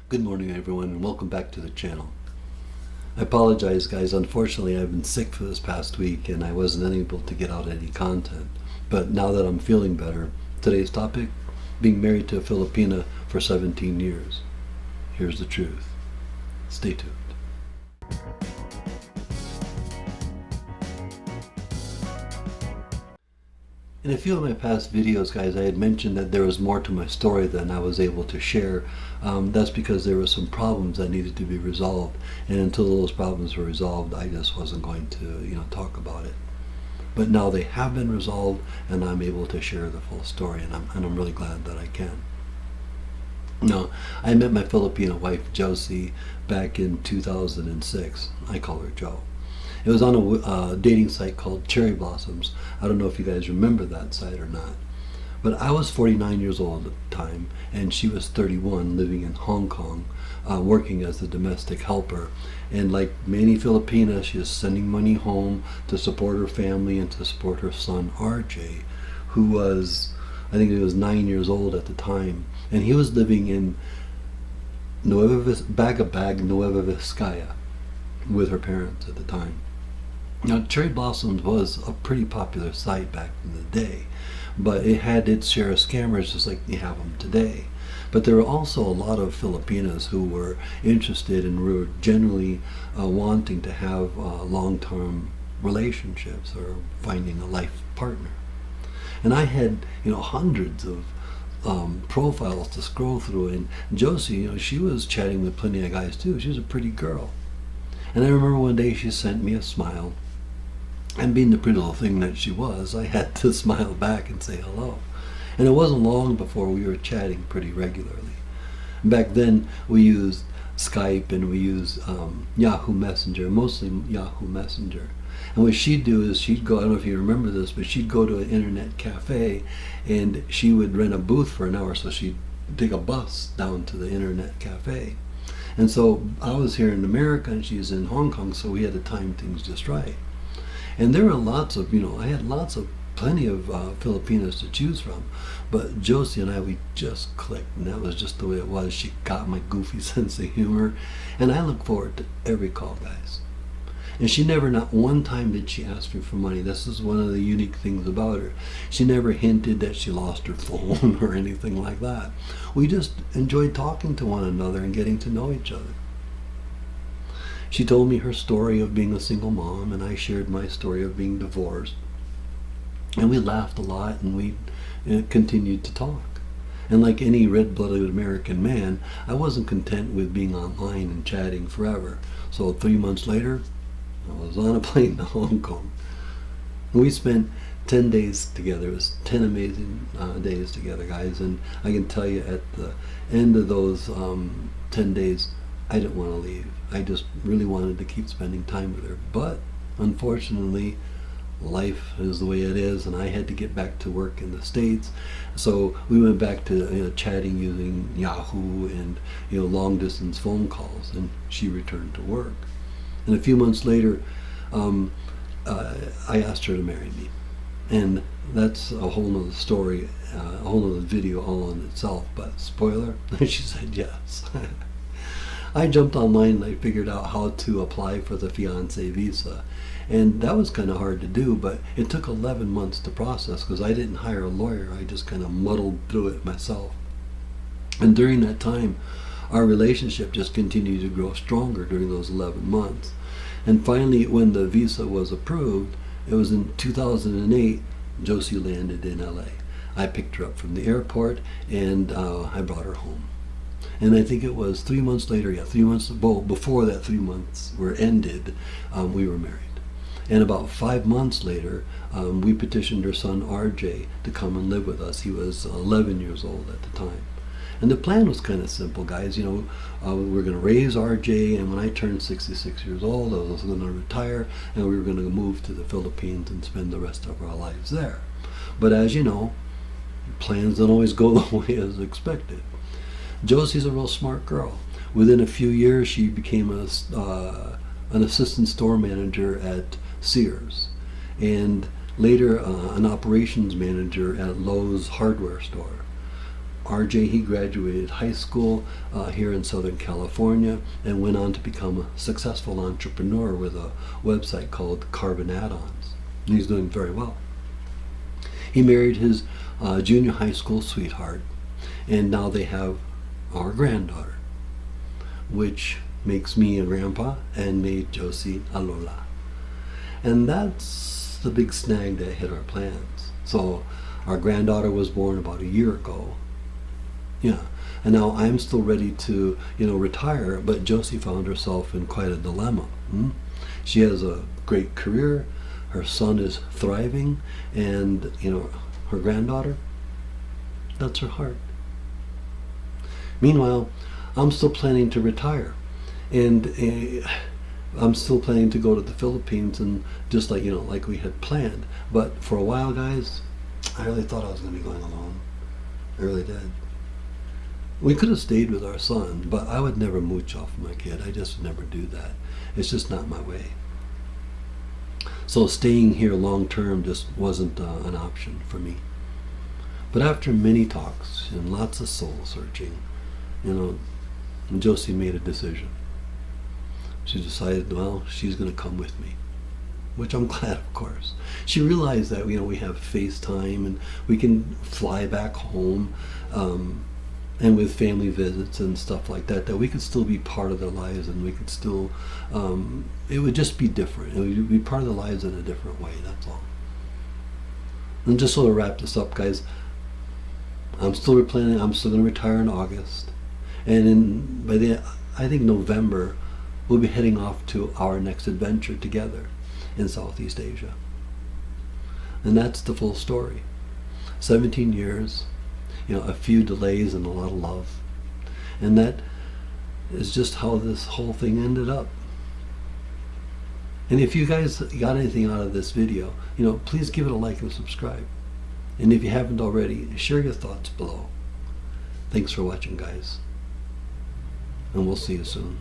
Good morning, everyone, and welcome back to the channel. I apologize, guys. Unfortunately, I've been sick for this past week and I wasn't unable to get out any content. But now that I'm feeling better, today's topic, being married to a Filipina for 17 years. Here's the truth. Stay tuned. In a few of my past videos, guys, I had mentioned that there was more to my story than I was able to share. That's because there were some problems that needed to be resolved, and until those problems were resolved, I just wasn't going to, talk about it. But now they have been resolved, and I'm able to share the full story, and I'm really glad that I can. Now, I met my Filipino wife, Josie, back in 2006. I call her Joe. It was on a dating site called Cherry Blossoms. I don't know if you guys remember that site or not. But I was 49 years old at the time, and she was 31, living in Hong Kong, working as a domestic helper. And like many Filipinas, she was sending money home to support her family and to support her son, RJ, who was, I think he was 9 years old at the time. And he was living in Nueva Vizcaya with her parents at the time. Now, Cherry Blossoms was a pretty popular site back in the day, but it had its share of scammers just like you have them today. But there were also a lot of Filipinas who were interested and were generally wanting to have long-term relationships or finding a life partner. And I had, hundreds of profiles to scroll through, and Josie, she was chatting with plenty of guys too. She was a pretty girl. And I remember one day she sent me a smile. And being the pretty little thing that she was, I had to smile back and say hello. And it wasn't long before we were chatting pretty regularly. Back then, we used Skype and we used Yahoo Messenger, mostly Yahoo Messenger. And what she'd do is she'd go, I don't know if you remember this, but she'd go to an internet cafe and she would rent a booth for an hour, so she'd take a bus down to the internet cafe. And so I was here in America and she's in Hong Kong, so we had to time things just right. And there were lots of, I had plenty of Filipinas to choose from. But Josie and I, we just clicked, and that was just the way it was. She got my goofy sense of humor, and I look forward to every call, guys. And she never, not one time did she ask me for money. This is one of the unique things about her. She never hinted that she lost her phone or anything like that. We just enjoyed talking to one another and getting to know each other. She told me her story of being a single mom, and I shared my story of being divorced. And we laughed a lot, and we continued to talk. And like any red-blooded American man, I wasn't content with being online and chatting forever. So 3 months later, I was on a plane to Hong Kong. And we spent 10 days together. It was 10 amazing days together, guys. And I can tell you at the end of those 10 days, I didn't want to leave. I just really wanted to keep spending time with her. But unfortunately, life is the way it is, and I had to get back to work in the States. So we went back to chatting using Yahoo and long distance phone calls, and she returned to work. And a few months later, I asked her to marry me. And that's a whole nother story, a whole nother video all in itself, but spoiler, she said yes. I jumped online and I figured out how to apply for the fiancé visa. And that was kind of hard to do, but it took 11 months to process because I didn't hire a lawyer. I just kind of muddled through it myself. And during that time, our relationship just continued to grow stronger during those 11 months. And finally, when the visa was approved, it was in 2008, Josie landed in LA. I picked her up from the airport and I brought her home. And I think it was 3 months later, 3 months, before that 3 months were ended, we were married. And about 5 months later, we petitioned her son RJ to come and live with us. He was 11 years old at the time. And the plan was kind of simple, guys. We're going to raise RJ, and when I turned 66 years old, I was going to retire, and we were going to move to the Philippines and spend the rest of our lives there. But as you know, plans don't always go the way as expected. Josie's a real smart girl. Within a few years, she became an assistant store manager at Sears, and later an operations manager at Lowe's hardware store. RJ, he graduated high school here in Southern California and went on to become a successful entrepreneur with a website called Carbon Add-ons. He's doing very well. He married his junior high school sweetheart, and now they have our granddaughter, which makes me a grandpa and made Josie a Lola. And that's the big snag that hit our plans. So our granddaughter was born about a year ago. Yeah. And now I'm still ready to, retire, but Josie found herself in quite a dilemma. She has a great career, her son is thriving, and, her granddaughter, that's her heart. Meanwhile, I'm still planning to retire, and I'm still planning to go to the Philippines, and just like we had planned. But for a while, guys, I really thought I was going to be going alone. I really did. We could have stayed with our son, but I would never mooch off my kid. I just would never do that. It's just not my way. So staying here long term just wasn't an option for me. But after many talks and lots of soul searching, Josie made a decision. She decided, well, she's going to come with me, which I'm glad, of course. She realized that, we have FaceTime and we can fly back home, and with family visits and stuff like that, that we could still be part of their lives, and we could still, it would just be different. It would be part of their lives in a different way, that's all. And just so to wrap this up, guys, I'm still going to retire in August. And by I think November, we'll be heading off to our next adventure together in Southeast Asia. And that's the full story. 17 years, a few delays and a lot of love. And that is just how this whole thing ended up. And if you guys got anything out of this video, please give it a like and subscribe. And if you haven't already, share your thoughts below. Thanks for watching, guys. And we'll see you soon.